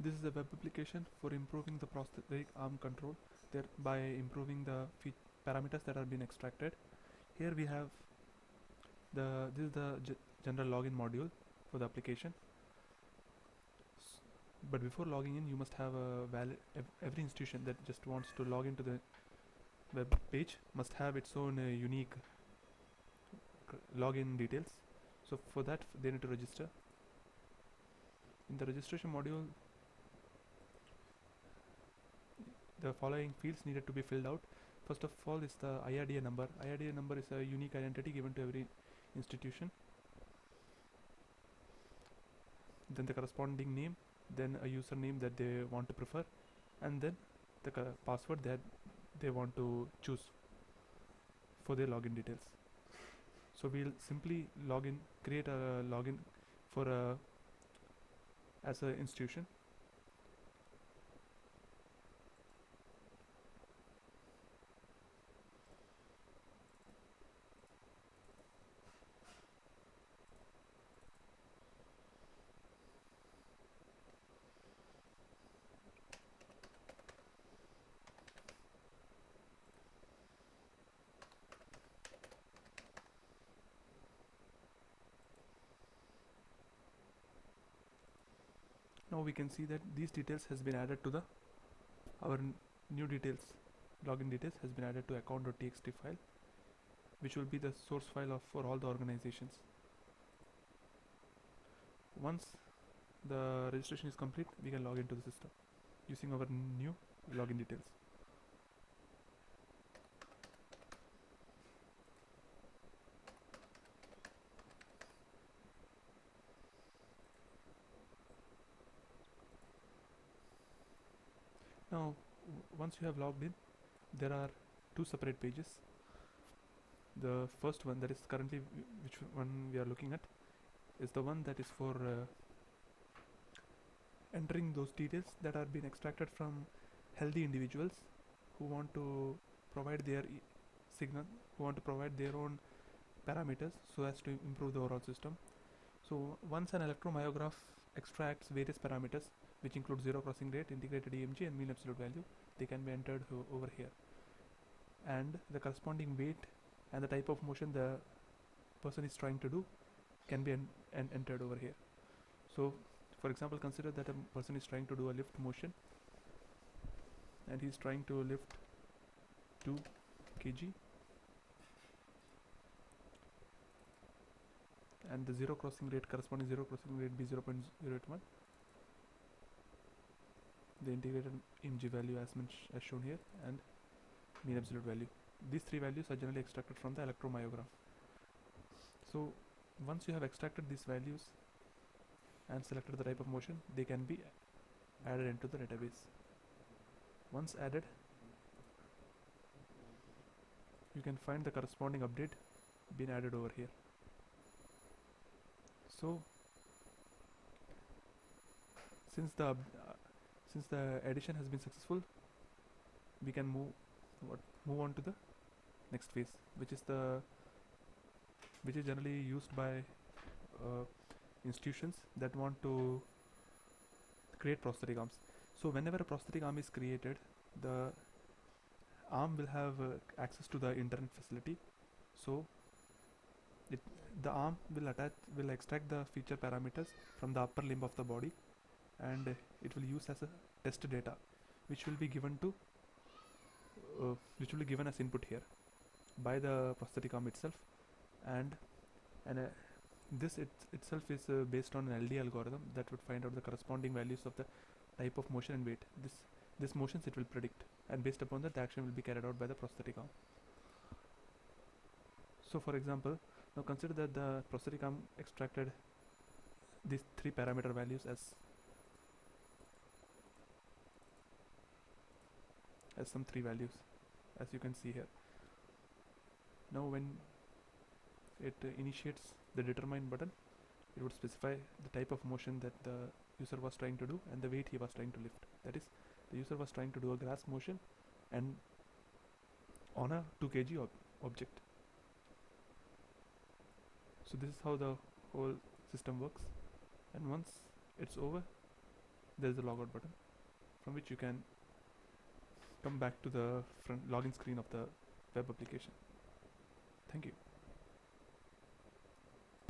This is a web application for improving the prosthetic arm control, thereby improving the parameters that are being extracted. Here we have this is the general login module for the application. But before logging in, you must have a valid. Every institution that just wants to log into the web page must have its own unique login details. So for that, they need to register. In the registration module, the following fields needed to be filled out. First of all is the IRDA number. IRDA number is a unique identity given to every institution. Then the corresponding name, then a username that they want to prefer, and then the password that they want to choose for their login details. So we'll simply create a login for as an institution. Now we can see that these details has been added to the our new details. Login details has been added to account.txt file, which will be the source file for all the organizations. Once the registration is complete, we can log into the system using our new login details. Now once you have logged in, there are two separate pages. The first one, that is currently which one we are looking at, is the one that is for entering those details that are being extracted from healthy individuals who want to provide their signal, who want to provide their own parameters so as to improve the overall system. So once an electromyograph extracts various parameters, which include zero crossing rate, integrated EMG, and mean absolute value, they can be entered over here. And the corresponding weight and the type of motion the person is trying to do can be entered over here. So for example, consider that a person is trying to do a lift motion, and he's trying to lift 2 kg, and the zero crossing rate, corresponding zero crossing rate be 0.081. The integrated EMG value as shown here, and mean absolute value. These three values are generally extracted from the electromyograph. So once you have extracted these values and selected the type of motion, they can be added into the database. Once added, you can find the corresponding update being added over here. So since the addition has been successful, we can move on to the next phase, which is generally used by institutions that want to create prosthetic arms. So whenever a prosthetic arm is created, the arm will have access to the internet facility. So the arm will extract the feature parameters from the upper limb of the body, and it will use as a test data, which will be given as input here by the prosthetic arm itself, and this itself is based on an LD algorithm that would find out the corresponding values of the type of motion and weight. This motions it will predict, and based upon that, the action will be carried out by the prosthetic arm. So for example, now consider that the prosthetic arm extracted these three parameter values as some three values, as you can see here. Now when it initiates the determine button, it would specify the type of motion that the user was trying to do and the weight he was trying to lift. That is, the user was trying to do a grasp motion and on a 2 kg object. So this is how the whole system works, and once it's over, there is a logout button from which you can come back to the front login screen of the web application. Thank you.